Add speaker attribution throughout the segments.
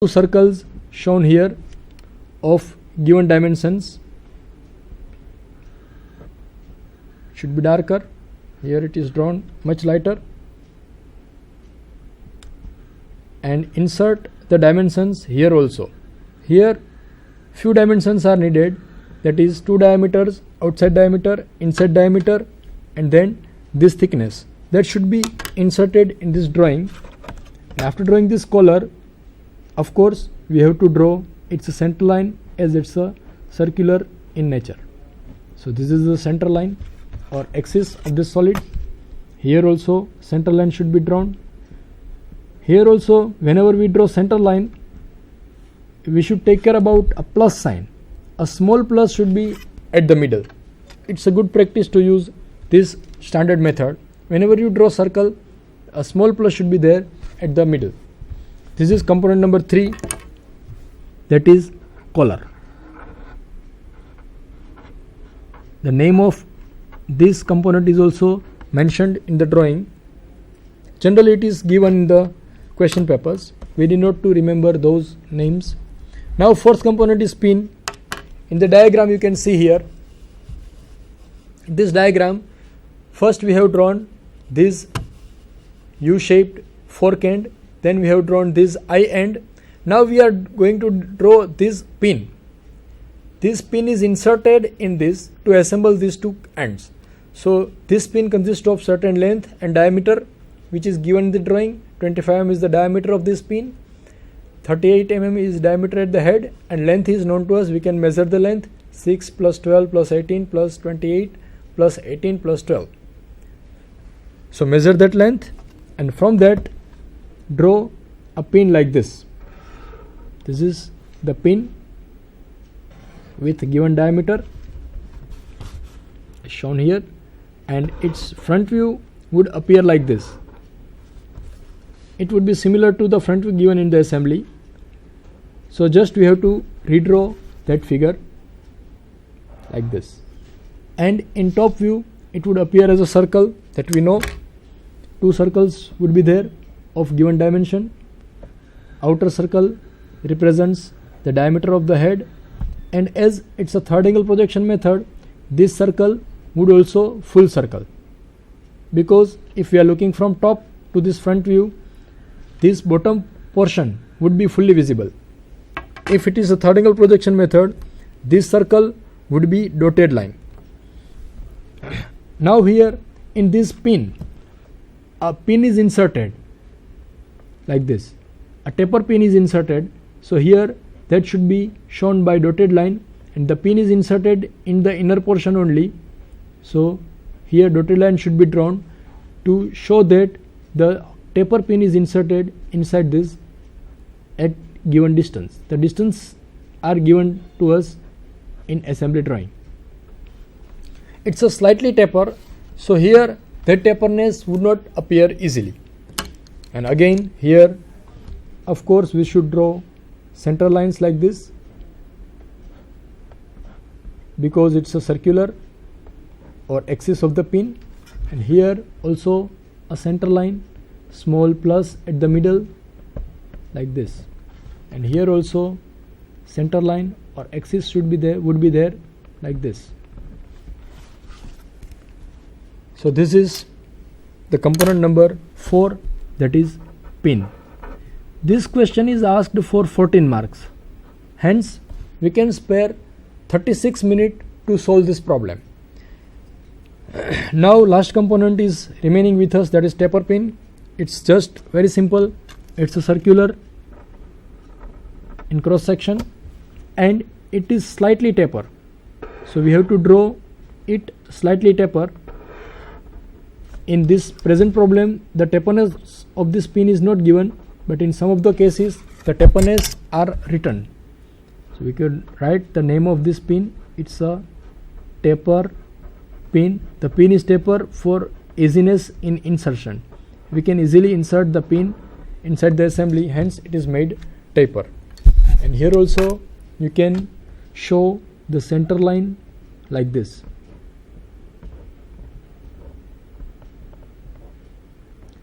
Speaker 1: two circles shown here of given dimensions. Should be darker. Here it is drawn much lighter. And insert the dimensions here also. Here few dimensions are needed, that is 2 diameters, outside diameter, inside diameter, and then this thickness that should be inserted in this drawing. After drawing this collar, of course we have to draw its center line, as it's a circular in nature. So this is the center line or axis of this solid. Here also center line should be drawn. Here also whenever we draw center line, we should take care about a plus sign. A small plus should be at the middle. It's a good practice to use this standard method. Whenever you draw circle, a small plus should be there at the middle. This is component number 3, that is collar. The name of this component is also mentioned in the drawing. Generally it is given in the question papers. We need not to remember those names. Now fourth component is pin. In the diagram you can see here. This diagram, first we have drawn this U-shaped fork end, then we have drawn this eye end. Now we are going to draw this pin. This pin is inserted in this to assemble these two ends. So this pin consists of certain length and diameter, which is given in the drawing. 25 mm is the diameter of this pin, 38 mm is diameter at the head, and length is known to us. We can measure the length, 6 plus 12 plus 18 plus 28 plus 18 plus 12. So measure that length, and from that draw a pin like this. This is the pin with given diameter shown here, and its front view would appear like this. It would be similar to the front view given in the assembly. So just we have to redraw that figure like this, and in top view it would appear as a circle that we know. Two circles would be there of given dimension. Outer circle represents the diameter of the head, and as it's a third angle projection method, this circle would also full circle, because if we are looking from top to this front view, this bottom portion would be fully visible. If it is a third angle projection method, this circle would be dotted line. Now here in this pin, a pin is inserted like this. A taper pin is inserted. So here that should be shown by dotted line, and the pin is inserted in the inner portion only. So here dotted line should be drawn to show that the taper pin is inserted inside this at given distance. The distance are given to us in assembly drawing. It's a slightly taper, so here that taperness would not appear easily. And again here, of course, we should draw center lines like this, because it's a circular or axis of the pin, and here also a center line, small plus at the middle like this, and here also center line or axis should be there, would be there like this. So this is the component number 4, that is pin. This question is asked for 14 marks. Hence we can spare 36 minutes to solve this problem. Now last component is remaining with us, that is taper pin. It's just very simple. It's a circular in cross section, and it is slightly taper. So we have to draw it slightly taper. In this present problem, the taperness of this pin is not given, but in some of the cases the taperness are written. So we could write the name of this pin. It's a taper pin. The pin is taper for easiness in insertion. We can easily insert the pin inside the assembly, hence it is made taper. And here also you can show the center line like this.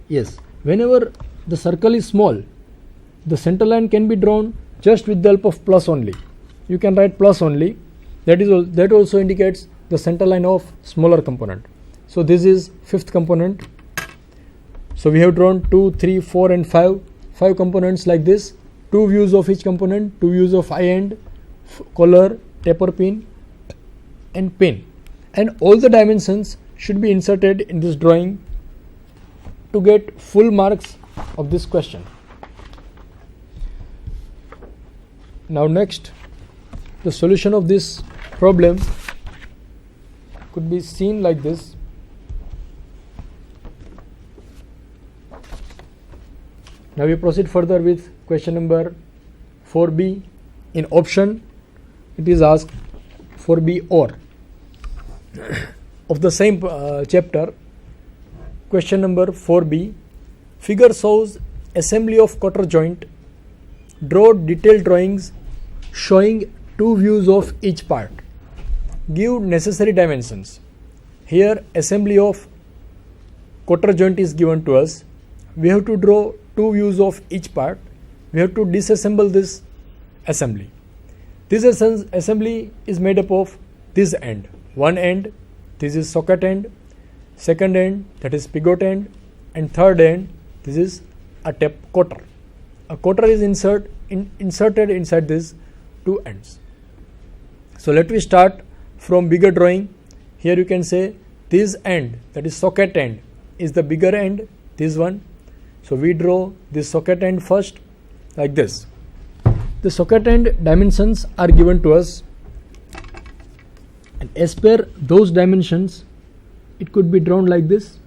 Speaker 1: Yes, whenever the circle is small, the center line can be drawn just with the help of plus only. You can write plus only. That also indicates the center line of smaller component. So this is fifth component. So we have drawn 2, 3, 4 and 5 components like this. 2 views of each component, 2 views of eye end, collar, taper pin and pin, and all the dimensions should be inserted in this drawing to get full marks of this question. Now next, the solution of this problem could be seen like this. Now we proceed further with question number 4b. In option it is asked 4b or of the same chapter. Question number 4b. Figure shows assembly of quarter joint. Draw detailed drawings showing 2 views of each part. Give necessary dimensions. Here assembly of quarter joint is given to us. We have to draw 2 views of each part. We have to disassemble this assembly. This assembly is made up of this end. One end, this is socket end. Second end, that is pivot end. And third end, this is a tap quarter. A quarter is inserted inside these 2 ends. So let me start from bigger drawing. Here you can say this end, that is socket end, is the bigger end, this one. So we draw this socket end first like this. The socket end dimensions are given to us, and as per those dimensions it could be drawn like this.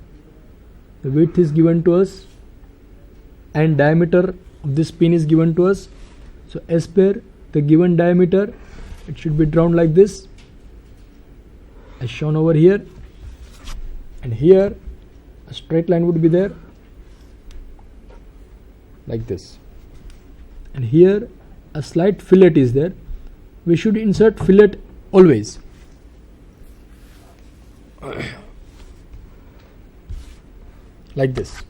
Speaker 1: The width is given to us and diameter of this pin is given to us. So as per the given diameter it should be drawn like this as shown over here, and here a straight line would be there like this, and here a slight fillet is there. We should insert fillet always. Like this,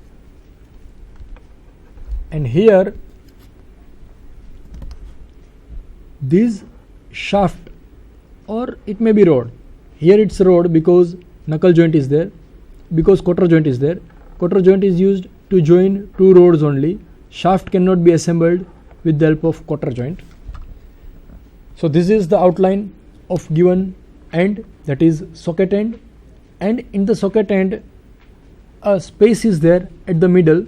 Speaker 1: and here this shaft, or it may be rod. Here it's rod because knuckle joint is there, because quarter joint is there. Quarter joint is used to join 2 rods only. Shaft cannot be assembled with the help of quarter joint. So this is the outline of given end, that is socket end, and in the socket end a space is there at the middle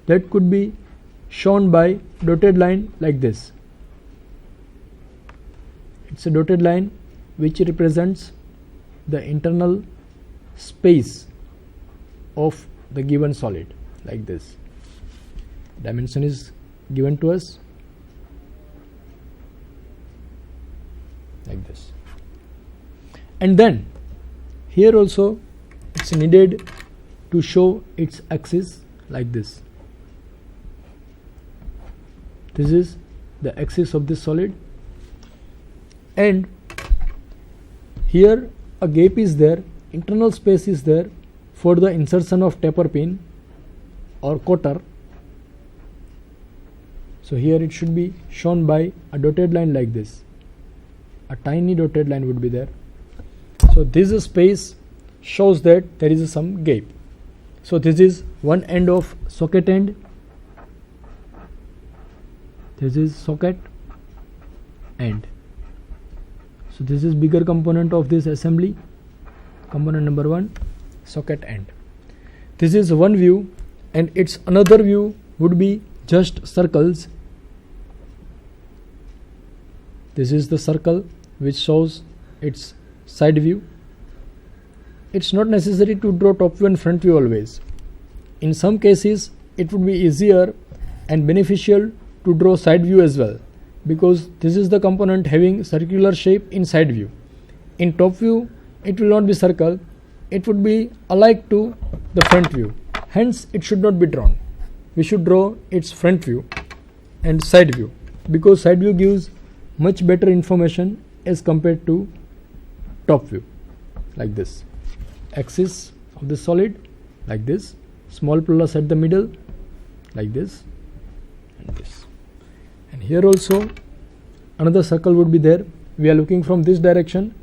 Speaker 1: that could be shown by dotted line like this. It's a dotted line which represents the internal space of the given solid like this. Dimension is given to us like this, and then here also it's needed to show its axis like this. This is the axis of this solid, and here a gap is there, internal space is there for the insertion of taper pin or quarter. So here it should be shown by a dotted line like this. A tiny dotted line would be there. So this space shows that there is some gap. So this is one end of socket end. This is socket end. So this is bigger component of this assembly. Component number 1, socket end. This is one view, and its another view would be just circles. This is the circle which shows its side view. It's not necessary to draw top view and front view always. In some cases it would be easier and beneficial to draw side view as well, because this is the component having circular shape in side view. In top view it will not be circle, it would be alike to the front view, hence it should not be drawn. We should draw its front view and side view, because side view gives much better information as compared to top view. Like this, axis of the solid like this, small plus at the middle like this, and this. And here also another circle would be there. We are looking from this direction.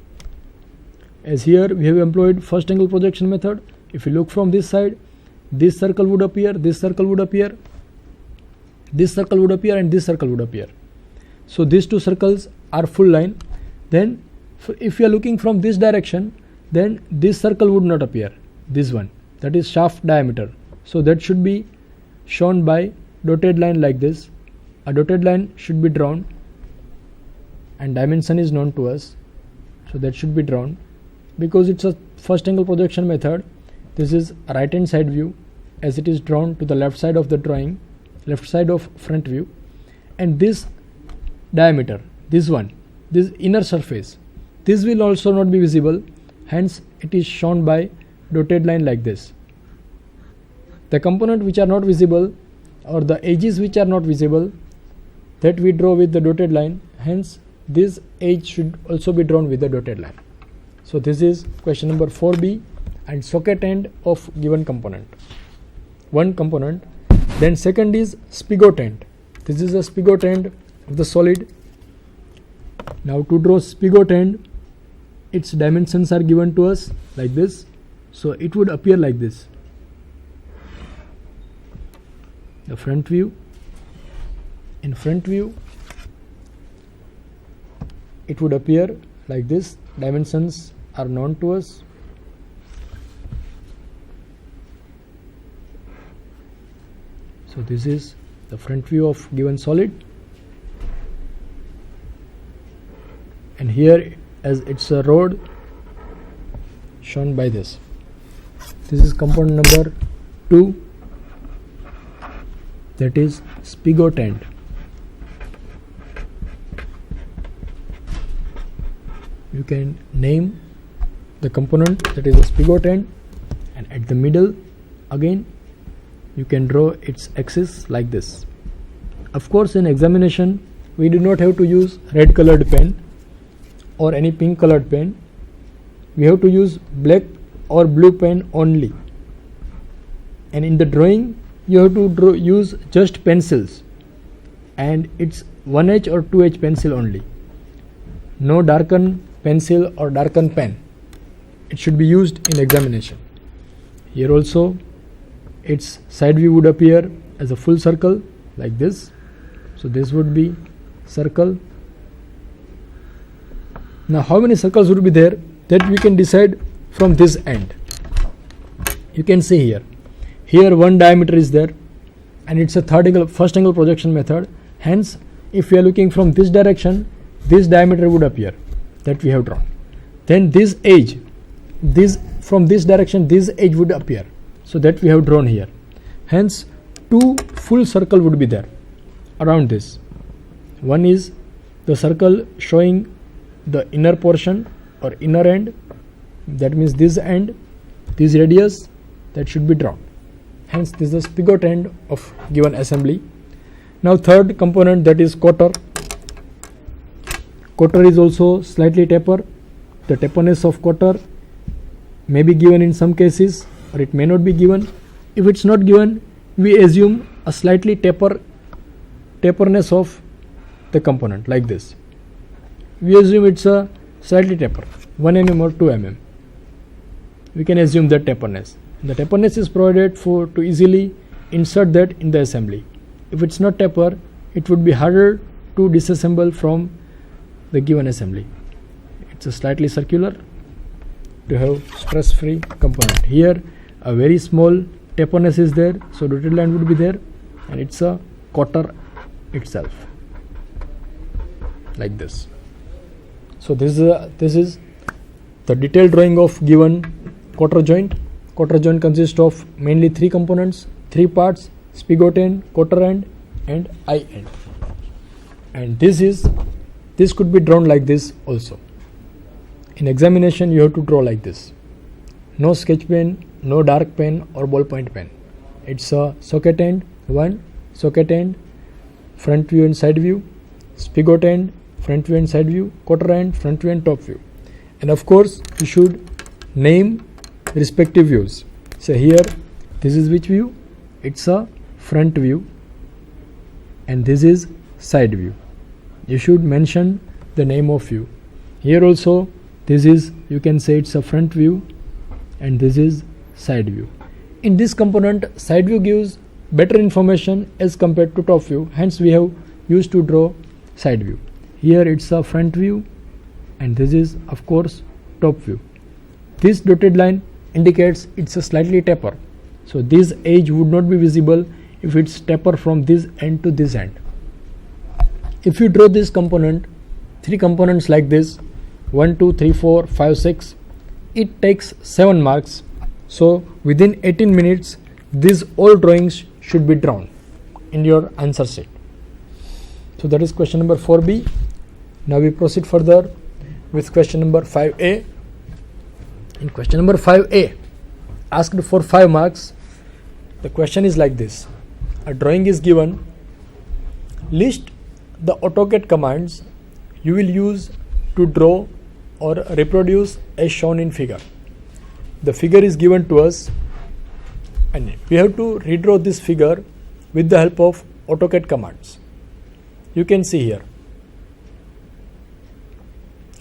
Speaker 1: As here we have employed first angle projection method. If you look from this side, this circle would appear, this circle would appear, this circle would appear, and this circle would appear. So these two circles are full line. Then if you are looking from this direction, then this circle would not appear, this one, that is shaft diameter. So that should be shown by dotted line like this. A dotted line should be drawn and dimension is known to us, so that should be drawn. Because it's a first angle projection method, this is a right hand side view, as it is drawn to the left side of the drawing, left side of front view. And this diameter, this one, this inner surface, this will also not be visible, hence it is shown by dotted line like this. The component which are not visible, or the edges which are not visible, that we draw with the dotted line, hence this edge should also be drawn with the dotted line. So this is question number 4b, and socket end of given component, one component. Then second is spigot end. This is a spigot end of the solid. Now to draw spigot end, its dimensions are given to us like this. So it would appear like this. The front view. In front view, it would appear like this. Dimensions are known to us. So this is the front view of given solid. And here, as it's a rod, shown by this. This is component number 2, that is spigot end. You can name the component, that is a spigot end, and at the middle again you can draw its axis like this. Of course, in examination we do not have to use red colored pen or any pink colored pen. We have to use black or blue pen only. And in the drawing you have to use just pencils, and it's 1H or 2H pencil only. No darken pencil or darken pen. It should be used in examination. Here also its side view would appear as a full circle like this. So this would be circle. Now how many circles would be there, that we can decide from this end. You can see here. Here one diameter is there, and it's a first angle projection method. Hence, if we are looking from this direction, this diameter would appear, that we have drawn. Then this edge, from this direction, this edge would appear, so that we have drawn here. Hence, 2 full circle would be there around this. One is the circle showing the inner portion or inner end, that means this end, this radius, that should be drawn. Hence this is the spigot end of given assembly. Now third component, that is cotter. Cotter is also slightly taper. The taperness of cotter may be given in some cases, or it may not be given. If it's not given, we assume a slightly taperness of the component like this. We assume it's a slightly taper, 1 mm or 2 mm. We can assume that taperness. The taperness is provided to easily insert that in the assembly. If it's not taper, it would be harder to disassemble from the given assembly. It's a slightly circular to have stress-free component. Here a very small taperness is there, so dotted line would be there, and it's a cotter itself like this. So this is the detailed drawing of given cotter joint. Cotter joint consists of mainly 3 components, 3 parts: spigot end, cotter end, and eye end. And this could be drawn like this also. In examination you have to draw like this. No sketch pen, no dark pen or ballpoint pen. It's a socket end 1, socket end, front view and side view, spigot end, front view and side view, cotter end, front view and top view. And of course you should name respective views. So here this is which view? It's a front view, and this is side view. You should mention the name of view. Here also this is, you can say it's a front view and this is side view. In this component, side view gives better information as compared to top view, hence we have used to draw side view. Here it's a front view and this is of course top view. This dotted line indicates it's a slightly taper, so this edge would not be visible if it's taper from this end to this end. If you draw this component, 3 components like this, 1, 2, 3, 4, 5, 6, it takes 7 marks. So within 18 minutes these all drawings should be drawn in your answer sheet. So that is question number 4b. Now we proceed further with question number 5a. In question number 5a, asked for 5 marks, the question is like this. A drawing is given. List the AutoCAD commands you will use to draw or reproduce as shown in figure. The figure is given to us and we have to redraw this figure with the help of AutoCAD commands. You can see here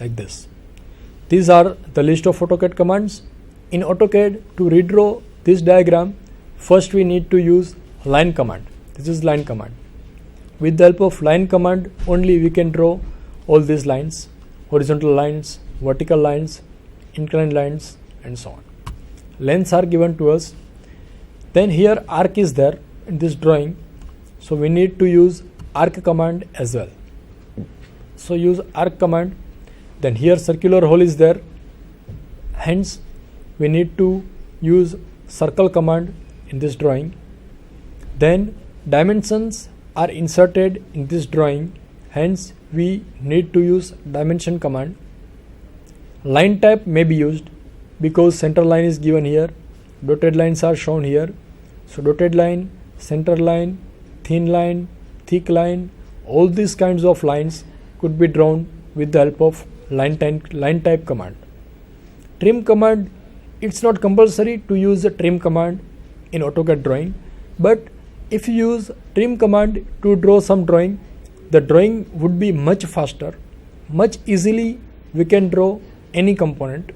Speaker 1: like this. These are the list of AutoCAD commands. In AutoCAD, to redraw this diagram, first we need to use line command. This is line command. With the help of line command only we can draw all these lines, horizontal lines, vertical lines, inclined lines and so on. Lengths are given to us. Then here arc is there in this drawing, so we need to use arc command as well. So use arc command. Then here circular hole is there, hence we need to use circle command in this drawing. Then dimensions are inserted in this drawing, hence we need to use dimension command. Line type may be used because center line is given here, dotted lines are shown here. So dotted line, center line, thin line, thick line, all these kinds of lines could be drawn with the help of line type command. Trim command, it's not compulsory to use the trim command in AutoCAD drawing, but if you use trim command to draw some drawing, the drawing would be much faster, much easily we can draw any component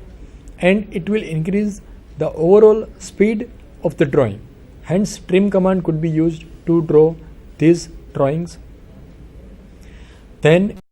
Speaker 1: and it will increase the overall speed of the drawing. Hence trim command could be used to draw these drawings. Then